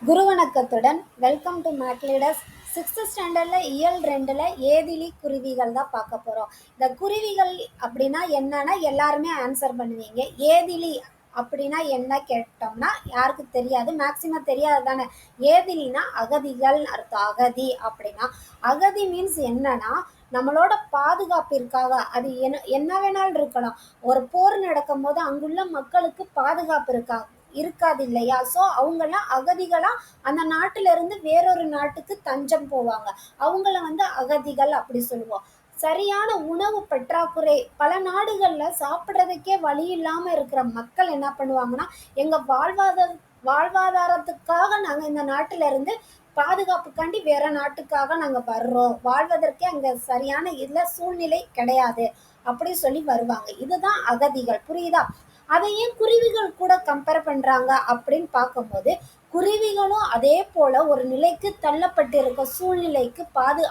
குரு வணக்கத்துடன் welcome to மேக்லீடர்ஸ். 6th ஸ்டாண்டர்டில் இயல் 2ல் ஏதிலி குருவிகள் தான் பார்க்க போகிறோம். இந்த குருவிகள் அப்படின்னா என்னன்னா எல்லாருமே ஆன்சர் பண்ணுவீங்க. ஏதிலி அப்படின்னா என்ன கேட்டோம்னா யாருக்கு தெரியாது, மேக்சிமம் தெரியாது தானே. ஏதிலினா அகதிகள் அர்த்தம். அகதி அப்படின்னா அகதி மீன்ஸ் என்னன்னா நம்மளோட பாதுகாப்பிற்காக, அது என்ன வேணாலும் இருக்கலாம். ஒரு போர் நடக்கும் போது அங்குள்ள மக்களுக்கு பாதுகாப்பு இருக்காது இல்லையா. ஸோ அவங்கெல்லாம் அகதிகளாக அந்த நாட்டில இருந்து வேறொரு நாட்டுக்கு தஞ்சம் போவாங்க. அவங்கள அகதிகள் அப்படி சொல்லுவோம். சரியான உணவு பற்றாக்குறை, பல நாடுகளில் சாப்பிட்றதுக்கே வழி இல்லாமல் இருக்கிற மக்கள் என்ன பண்ணுவாங்கன்னா, எங்கள் வாழ்வாதாரத்துக்காக நாங்கள் இந்த நாட்டில இருந்து பாதுகாப்புக்காண்டி வேற நாட்டுக்காக நாங்கள் வர்றோம், வாழ்வதற்கே அங்கே சரியான இதில் சூழ்நிலை கிடையாது அப்படி சொல்லி வருவாங்க. இதுதான் அகதிகள். புரியுதா? அதையும் குருவிகள் கூட கம்பேர் பண்றாங்க அப்படின்னு பார்க்கும்போது, குருவிகளும் அதே போல ஒரு நிலைக்கு தள்ளப்பட்டிருக்க சூழ்நிலைக்கு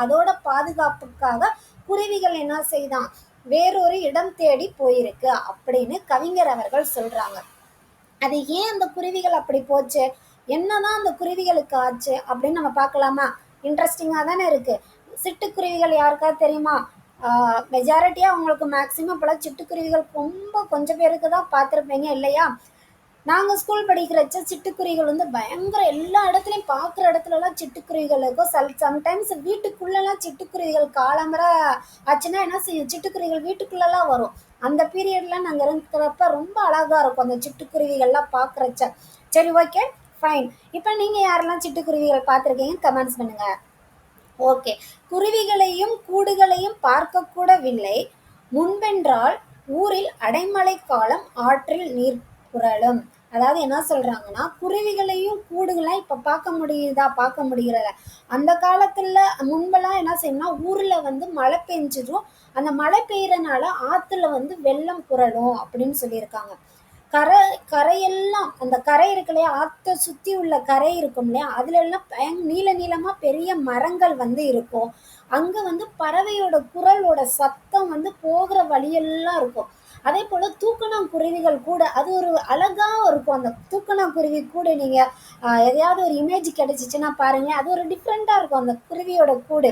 அதோட பாதுகாப்புக்காக குருவிகள் என்ன செய்தான், வேறொரு இடம் தேடி போயிருக்கு அப்படின்னு கவிஞர் அவர்கள் சொல்றாங்க. அது ஏன் அந்த குருவிகள் அப்படி போச்சு, என்னதான் அந்த குருவிகளுக்கு ஆச்சு அப்படின்னு நம்ம பார்க்கலாமா? இன்ட்ரெஸ்டிங்காக தானே இருக்கு. சிட்டுக்குருவிகள் யாருக்காவது தெரியுமா? மெஜாரிட்டியாக உங்களுக்கு மேக்சிமம் இப்போலாம் சிட்டுக்குருவிகள் ரொம்ப கொஞ்சம் பேருக்கு தான் பார்த்துருப்பீங்க இல்லையா. நாங்கள் ஸ்கூல் படிக்கிறச்ச சிட்டுக்குருவிகள் பயங்கர எல்லா இடத்துலையும் பார்க்குற இடத்துலலாம் சிட்டுக்குருவிகள் இருக்கும். சம்டைம்ஸ் வீட்டுக்குள்ளெல்லாம் சிட்டுக்குருவிகள் காலம்பரை ஆச்சுன்னா என்ன செய்யும், சிட்டுக்குருவிகள் வீட்டுக்குள்ளெல்லாம் வரும். அந்த பீரியட்லாம் நாங்கள் இருக்கிறப்ப ரொம்ப அழகாக இருக்கும் அந்த சிட்டுக்குருவிகள்லாம் பார்க்குறச்ச. சரி, ஓகே, ஃபைன். இப்போ நீங்கள் யாரெல்லாம் சிட்டுக்குருவிகள் பார்த்துருக்கீங்க கமெண்ட்ஸ் பண்ணுங்கள். ஓகே. குருவிகளையும் கூடுகளையும் பார்க்கக்கூடவில்லை முன்பென்றால் ஊரில் அடைமழை காலம் ஆற்றில் நீர் புரளும். அதாவது என்ன சொல்றாங்கன்னா, குருவிகளையும் கூடுகளையும் இப்ப பார்க்க முடிகிறத. அந்த காலத்துல முன்பெல்லாம் என்ன செய்யணும்னா, ஊர்ல மழை பெஞ்சிடும். அந்த மழை பெய்யறனால ஆத்துல வெள்ளம் புரளும் அப்படின்னு சொல்லியிருக்காங்க. கரையெல்லாம் அந்த கரை இருக்கு இல்லையா, ஆற்றை சுற்றி உள்ள கரை இருக்கும் இல்லையா, அதுல எல்லாம் நீள நீளமா பெரிய மரங்கள் இருக்கும். அங்க பறவையோட குரலோட சத்தம் போகிற வழியெல்லாம் இருக்கும். அதே போல தூக்கணாங்குருவிகள் கூட அது ஒரு அழகா இருக்கும். அந்த தூக்கணாங்குருவி கூட நீங்க எதையாவது ஒரு இமேஜ் கிடைச்சிச்சுன்னா பாருங்க, அது ஒரு டிஃப்ரெண்டா இருக்கும் அந்த குருவியோட கூடு.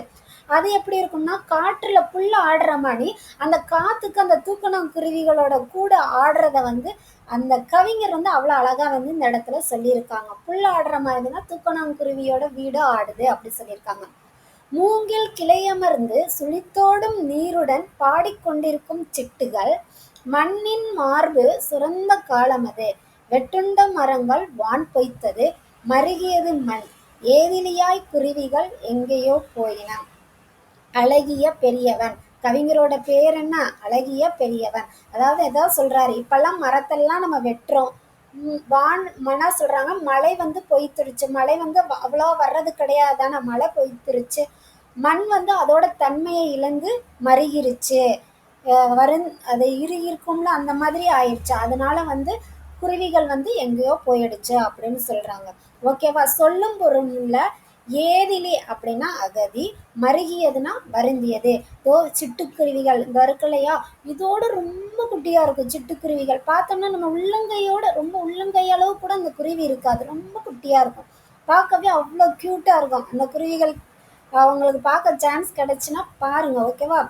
அது எப்படி இருக்கும்னா, காற்றுல புல்ல ஆடுற மாதிரி அந்த காத்துக்கு அந்த தூக்கணாங்குருவிகளோட கூட ஆடுறத அந்த கவிஞர் அவ்வளோ அழகா இந்த இடத்துல சொல்லியிருக்காங்க. புல் ஆடுற மாதிரினா தூக்கணாங்குருவியோட வீடு ஆடுது அப்படி சொல்லியிருக்காங்க. மூங்கில் கிளையமர்ந்து சுழித்தோடும் நீருடன் பாடிக்கொண்டிருக்கும் சிட்டுகள் மண்ணின் மார்பு சுரந்த காலமது, வெட்டுண்ட மரங்கள் வான் பொய்த்தது, மருகியது மண், ஏதிலியாய் குருவிகள் எங்கேயோ போயின. அழகிய பெரியவன். கவிஞரோட பேர் என்ன? அழகிய பெரியவன். அதாவது எதாவது சொல்றாரு, இப்பெல்லாம் மரத்தெல்லாம் நம்ம வெட்டுறோம். மனா சொல்றாங்க, மழை பொய்த்துருச்சு, மழை அவ்வளோ வர்றது கிடையாது தானே, மழை பொய்த்துருச்சு. மண் அதோட தன்மையை இழந்து மருகிருச்சு, அது இருக்கும்ல அந்த மாதிரி ஆயிடுச்சு. அதனால குருவிகள் எங்கேயோ போயிடுச்சு அப்படின்னு சொல்றாங்க. ஓகேவா? சொல்லும் பொருள்ல ஏதிலி அப்படின்னா அகதி, மருகியதுன்னா வருந்தியது. சிட்டுக்குருவிகள் இந்த இருக்கு இல்லையா, இதோட ரொம்ப குட்டியா இருக்கும் சிட்டுக்குருவிகள். பார்த்தோம்னா நம்ம ரொம்ப உள்ளங்கையளவு கூட அந்த குருவி இருக்காது, ரொம்ப குட்டியா இருக்கும். பார்க்கவே அவ்வளோ க்யூட்டா இருக்கும் அந்த குருவிகள். அவங்களுக்கு பார்க்க சான்ஸ் கிடைச்சுன்னா பாருங்க, ஓகேவா?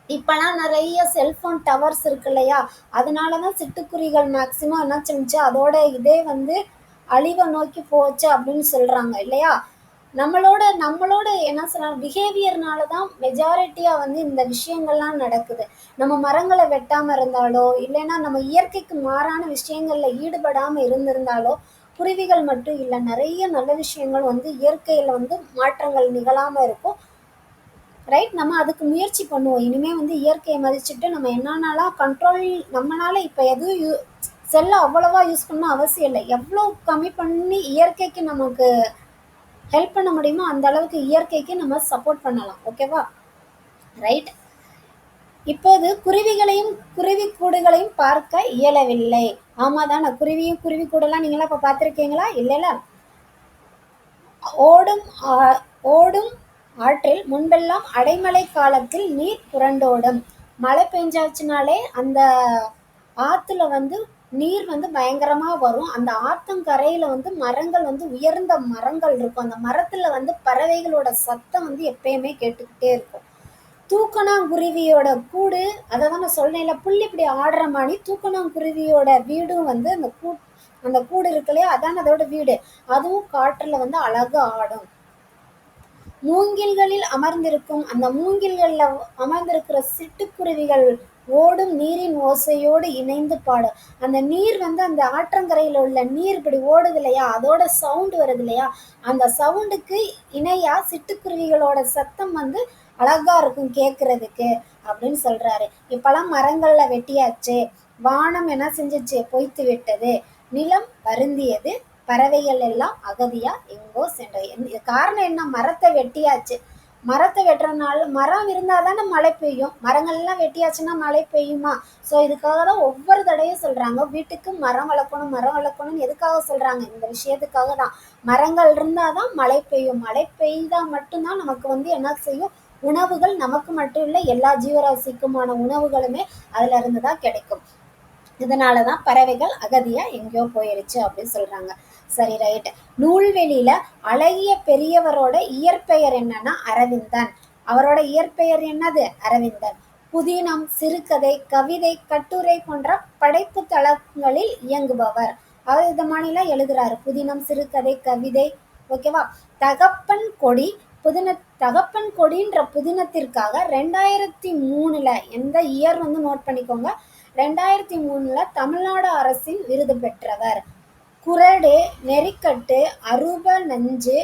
இப்போலாம் நிறைய செல்ஃபோன் டவர்ஸ் இருக்கு இல்லையா, அதனால தான் சிட்டுக்குருவிகள் மேக்சிமம் என்ன செஞ்சு அதோட இதே அழிவை நோக்கி போச்சு அப்படின்னு சொல்றாங்க இல்லையா. நம்மளோட என்ன சொல்லலாம், பிஹேவியர்னால தான் மெஜாரிட்டியாக இந்த விஷயங்கள்லாம் நடக்குது. நம்ம மரங்களை வெட்டாமல் இருந்தாலோ, இல்லைன்னா நம்ம இயற்கைக்கு மாறான விஷயங்களில் ஈடுபடாமல் இருந்திருந்தாலோ, குருவிகள் மட்டும் இல்லை, நிறைய நல்ல விஷயங்கள் இயற்கையில் மாற்றங்கள் நிகழாமல் இருக்கும். ரைட்? நம்ம அதுக்கு முயற்சி பண்ணுவோம். இனிமேல் இயற்கையை மதிச்சுட்டு நம்ம என்னன்னாலாம் கண்ட்ரோல் நம்மளால இப்போ எதுவும் செல்லை அவ்வளவா யூஸ் பண்ண அவசியம் இல்லை. எவ்வளோ கம்மி பண்ணி இயற்கைக்கு நமக்கு ஹெல்ப் பண்ண முடியுமோ அந்த அளவுக்கு இயற்கைக்கு நம்ம சப்போர்ட் பண்ணலாம். ஓகேவா? ரைட். இப்போது குருவிகளையும் குருவி கூடுகளையும் பார்க்க இயலவில்லை. ஆமா தானே, குருவியும் குருவி கூடெல்லாம் நீங்களாம் இப்போ பார்த்துருக்கீங்களா? இல்லைல்ல. ஓடும் ஆற்றில் முன்பெல்லாம் அடைமழை காலத்தில் நீர் புரண்டோடும். மழை பெஞ்சாச்சுனாலே அந்த ஆற்றுல நீர் வந்து பயங்கரமா வரும். அந்த ஆத்தங்கரையில வந்து மரங்கள் வந்து உயர்ந்த மரங்கள் இருக்கும். அந்த மரத்துல வந்து பறவைகளோட சத்தம் வந்து எப்பயுமே கேட்டுக்கிட்டே இருக்கும். தூக்கணாங்குருவியோட கூடு, அததான் நான் சொன்னேன்ல, புள்ளி இப்படி ஆடுற மாதிரி தூக்கணாங்குருவியோட வீடும் வந்து அந்த கூடு இருக்கு இல்லையா, அதான் அதோட வீடு. அதுவும் காற்றுல வந்து அழகா ஆடும். மூங்கில்களில் அமர்ந்திருக்கும் அந்த மூங்கில்கள்ல அமர்ந்திருக்கிற சிட்டுக்குருவிகள் ஓடும் நீரின் ஓசையோடு இணைந்து பாடும். அந்த நீர் வந்து அந்த ஆற்றங்கரையில உள்ள நீர் இப்படி ஓடுது இல்லையா, அதோட சவுண்ட் வருது இல்லையா, அந்த சவுண்டுக்கு இணையா சிட்டுக்குருவிகளோட சத்தம் வந்து அழகா இருக்கும் கேட்கறதுக்கு அப்படின்னு சொல்றாரு. இப்பெல்லாம் மரங்கள்ல வெட்டியாச்சு, வானம் என்ன செஞ்சிச்சு, பொய்த்து விட்டது, நிலம் வருந்தியது, பறவைகள் எல்லாம் அகதியா எங்கோ சென்றது. காரணம் என்ன, மரத்தை வெட்டியாச்சு. மரத்தை வெட்டுறதுனால மரம் இருந்தால் தானே மழை பெய்யும். மரங்கள்லாம் வெட்டியாச்சுன்னா மழை பெய்யுமா? ஸோ இதுக்காக தான் ஒவ்வொரு தடையும் சொல்றாங்க, வீட்டுக்கு மரம் வளர்க்கணும் மரம் வளர்க்கணும்னு. எதுக்காக சொல்றாங்க, இந்த விஷயத்துக்காக தான். மரங்கள் இருந்தால் தான் மழை பெய்யும். மழை பெய்தால் மட்டும்தான் நமக்கு வந்து என்ன செய்யும், உணவுகள் நமக்கு மட்டும் இல்லை எல்லா ஜீவராசிக்குமான உணவுகளுமே அதுல இருந்து தான் கிடைக்கும். இதனாலதான் பறவைகள் அகதியா எங்கேயோ போயிருச்சு அப்படின்னு சொல்றாங்க. சரி, ரைட். நூல்வெளியில அழகிய பெரியவரோட இயற்பெயர் என்னன்னா அரவிந்தன். அவரோட இயற்பெயர் என்னது, அரவிந்தன். புதினம், சிறுகதை, கவிதை, கட்டுரை போன்ற படைப்பு தளங்களில் இயங்குபவர். அவர் இந்த மாதிரிலாம் எழுதுறாரு, புதினம், சிறுகதை, கவிதை. ஓகேவா. தகப்பன் கொடி தகப்பன் கொடின்ற புதினத்திற்காக 2003 எந்த இயர் வந்து நோட் பண்ணிக்கோங்க, 2003 தமிழ்நாடு அரசின் விருது பெற்றவர். குறடு, நெறிக்கட்டு, அரூப நஞ்சு,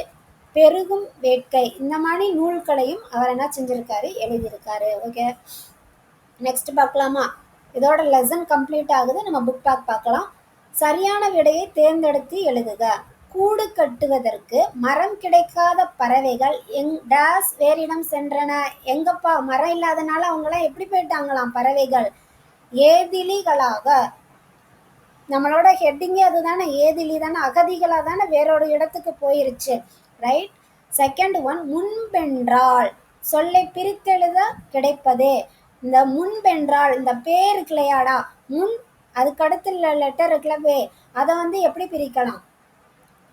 பெருகும் வேட்கை, இந்த மாதிரி நூல்களையும் அவர் என்ன செஞ்சிருக்காரு, எழுதியிருக்காரு. ஓகே, நெக்ஸ்ட் பார்க்கலாமா. இதோட லெசன் கம்ப்ளீட் ஆகுது. நம்ம புக் பேக் பார்க்கலாம். சரியான விடையை தேர்ந்தெடுத்து எழுதுக. கூடு கட்டுவதற்கு மரம் கிடைக்காத பறவைகள் டேஸ் வேறிடம் சென்றன. எங்கப்பா, மரம் இல்லாதனால அவங்களாம் எப்படி போயிட்டாங்களாம் பறவைகள், ஏதிலிகளாக. நம்மளோட ஹெட்டிங்கே அதுதானே, ஏதிலி தானே, அகதிகளா தானே வேறொரு இடத்துக்கு போயிருச்சு. ரைட். செகண்ட் ஒன், முன்பென்றால் சொல்லை பிரித்தெழுத கிடைப்பது. இந்த முன்பென்றால் இந்த பேர் இருக்குல்லையாடா, முன் அதுக்கு அடுத்து லெட்டர் இருக்குல்ல, பே, அதை வந்து எப்படி பிரிக்கலாம்,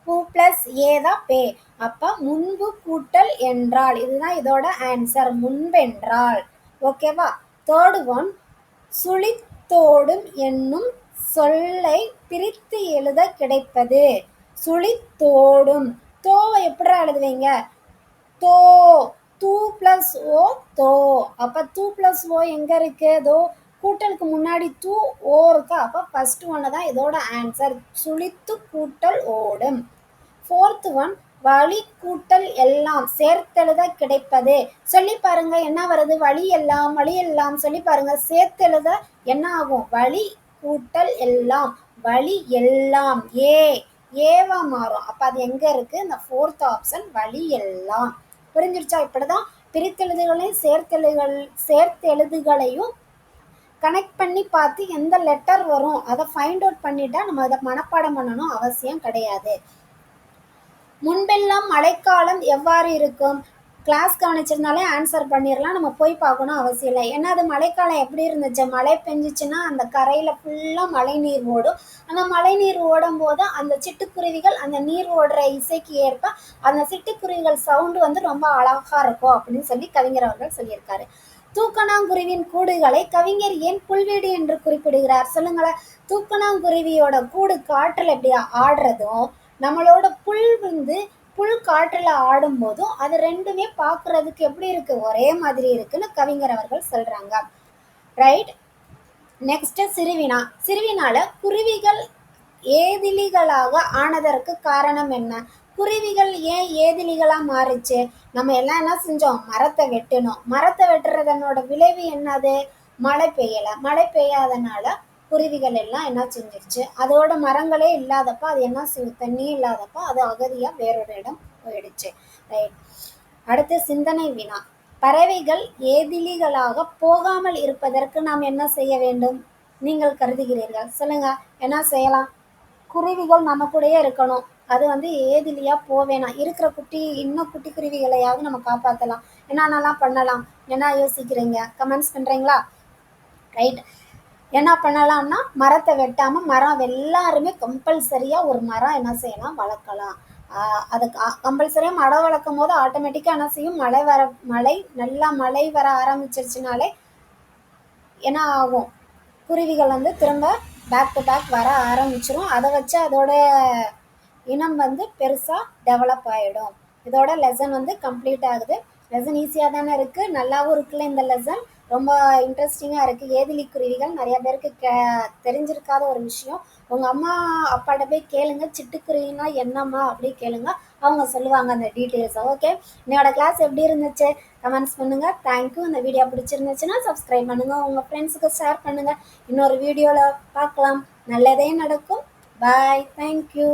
பூ பிளஸ் ஏ தான் பே. அப்ப முன்பு கூட்டல் என்றால், இதுதான் இதோட ஆன்சர், முன்பென்றால். ஓகேவா. தேர்ட் ஒன், சுழித்தோடும் என்னும் சொல்லை பிரித்து எழுத கிடைப்பது. சுழித்தோடும், தோவை எப்படி எழுதுவீங்க, தோ, தூ பிளஸ் ஓ, தோ. அப்ப தூ பிளஸ் ஓ எங்க இருக்கு, தோ, கூட்டலுக்கு முன்னாடி தூ, ஓ இருக்கு. அப்ப ஃபர்ஸ்ட் ஒன்னு தான் இதோட ஆன்சர், சுழித்து கூட்டல் ஓடும். ஃபோர்த் ஒன், வழி கூட்டல் எல்லாம் சேர்த்தெழுத கிடைப்பது. சொல்லி பாருங்க என்ன வருது, வழி எல்லாம், வழி எல்லாம் சொல்லி பாருங்க. சேர்த்தெழுத என்ன ஆகும், வழி கூட்டல் எல்லாம், வழி எல்லாம், ஏவா மாறும். அப்ப அது எங்க இருக்கு, இந்த ஃபோர்த் ஆப்ஷன், வழி எல்லாம். புரிஞ்சிருச்சா. இப்படிதான் பிரித்தெழுதுகளையும் சேர்த்தெழுதுகளையும் கனெக்ட் பண்ணி பார்த்து எந்த லெட்டர் வரும் அதை ஃபைண்ட் அவுட் பண்ணிட்டா நம்ம அதை மனப்பாடம் பண்ணணும் அவசியம் கிடையாது. முன்பெல்லாம் மழைக்காலம் எவ்வாறு இருக்கும், கிளாஸ் கவனிச்சிருந்தாலே ஆன்சர் பண்ணிடலாம், நம்ம போய் பார்க்கணும் அவசியம் இல்லை. ஏன்னா அது மழைக்காலம் எப்படி இருந்துச்சு, மழை பெஞ்சிச்சுன்னா அந்த கரையில் ஃபுல்லாக மழை நீர் ஓடும். அந்த மழை நீர் ஓடும் போது அந்த சிட்டுக்குருவிகள் அந்த நீர் ஓடுற இசைக்கு ஏற்ப அந்த சிட்டுக்குருவிகள் சவுண்டு வந்து ரொம்ப அழகாக இருக்கும் அப்படின்னு சொல்லி கவிஞர் அவர்கள் சொல்லியிருக்காரு. தூக்கணாங்குருவின் கூடுகளை கவிஞர் ஏன் புல்வீடு என்று குறிப்பிடுகிறார், சொல்லுங்களேன். தூக்கணாங்குருவியோட கூடு காற்றில் எப்படி ஆடுறதும், நம்மளோட புல் காற்றுல ஆடும் போதும் அது ரெண்டுமே பார்க்கறதுக்கு எப்படி இருக்கு, ஒரே மாதிரி இருக்குன்னு கவிஞர் அவர்கள் சொல்றாங்க. ரைட். நெக்ஸ்ட், சிறுவினால குருவிகள் ஏதிலிகளாக ஆனதற்கு காரணம் என்ன. குருவிகள் ஏன் ஏதிலிகளா மாறுச்சு, நம்ம எல்லாம் என்ன செஞ்சோம், மரத்தை வெட்டணும். மரத்தை வெட்டுறதனோட விளைவு என்னது, மழை பெய்யல. மழை பெய்யாதனால குருவிகள் எல்லாம் என்ன செஞ்சிருச்சு, அதோட மரங்களே இல்லாதப்ப அது என்ன செய்யும், தண்ணியே இல்லாதப்ப அது அகதியா வேறொரு இடம் போயிடுச்சு. ரைட். அடுத்து சிந்தனை வினா. பறவைகள் ஏதிலிகளாக போகாமல் இருப்பதற்கு நாம் என்ன செய்ய வேண்டும், நீங்கள் கருதுகிறீர்கள், சொல்லுங்க. என்ன செய்யலாம், குருவிகள் நம்ம கூடயே இருக்கணும், அது வந்து ஏதிலியா போவேணாம், இருக்கிற இன்னும் குட்டி குருவிகளையாவது நம்ம காப்பாற்றலாம். என்னென்னலாம் பண்ணலாம், என்ன யோசிக்கிறீங்க, கமெண்ட்ஸ் பண்றீங்களா. ரைட். என்ன பண்ணலாம்னா மரத்தை வெட்டாமல் மரம் எல்லாருமே கம்பல்சரியாக ஒரு மரம் என்ன செய்யலாம் வளர்க்கலாம். அதுக்கு கம்பல்சரியாக மரம் வளர்க்கும் போது ஆட்டோமேட்டிக்காக என்ன செய்யும், நல்லா மழை வர ஆரம்பிச்சிருச்சுனாலே என்ன ஆகும், குருவிகள் வந்து திரும்ப பேக் டு பேக் வர ஆரம்பிச்சிரும். அதை வச்சு அதோட இனம் வந்து பெருசாக டெவலப் ஆகிடும். இதோட லெசன் வந்து கம்ப்ளீட் ஆகுது. லெசன் ஈஸியாக தானே இருக்குது, நல்லாவும் இருக்குல்ல இந்த லெசன். ரொம்ப இன்ட்ரெஸ்டிங்காக இருக்குது. ஏதிலி குருவிகள் நிறைய பேருக்கு தெரிஞ்சிருக்காத ஒரு விஷயம். உங்கள் அம்மா அப்பாட்ட போய் கேளுங்க, சிட்டுக்குருவினா என்னம்மா அப்படி கேளுங்க, அவங்க சொல்லுவாங்க அந்த டீட்டெயில்ஸை. ஓகே, என்னோட கிளாஸ் எப்படி இருந்துச்சு கமெண்ட்ஸ் பண்ணுங்கள். தேங்க்யூ. இந்த வீடியோ பிடிச்சிருந்துச்சுன்னா சப்ஸ்கிரைப் பண்ணுங்கள், உங்கள் ஃப்ரெண்ட்ஸுக்கு ஷேர் பண்ணுங்கள். இன்னொரு வீடியோவில் பார்க்கலாம். நல்லதே நடக்கும். பாய். தேங்க்யூ.